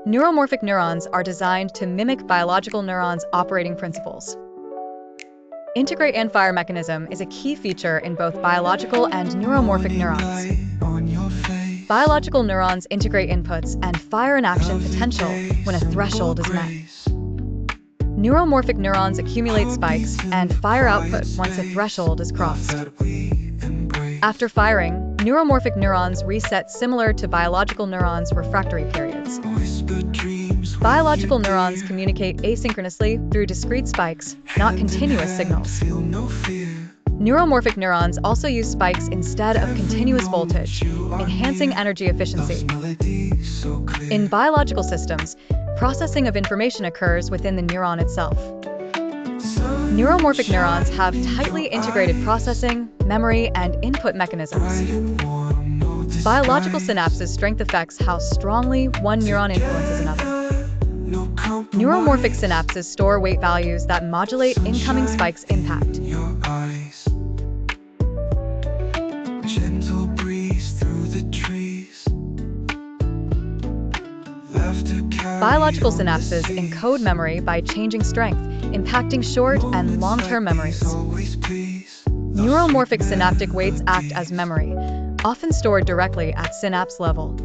Neuromorphic neurons are designed to mimic biological neurons' operating principles. Integrate and fire mechanism is a key feature in both biological and neuromorphic neurons. Biological neurons integrate inputs and fire an action potential when a threshold is met. Neuromorphic neurons accumulate spikes and fire output once a threshold is crossed. After firing, neuromorphic neurons reset similar to biological neurons' refractory periods. Biological neurons communicate asynchronously through discrete spikes, not continuous signals. Neuromorphic neurons also use spikes instead of continuous voltage, enhancing energy efficiency. In biological systems, processing of information occurs within the neuron itself. Neuromorphic neurons have tightly integrated processing, memory, and input mechanisms. Biological synapses' strength affects how strongly one neuron influences another. Neuromorphic synapses store weight values that modulate incoming spikes' impact. Biological synapses encode memory by changing strength, impacting short and long-term memories. Neuromorphic synaptic weights act as memory, often stored directly at synapse level.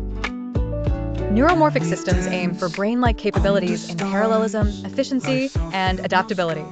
Neuromorphic systems aim for brain-like capabilities in parallelism, efficiency, and adaptability.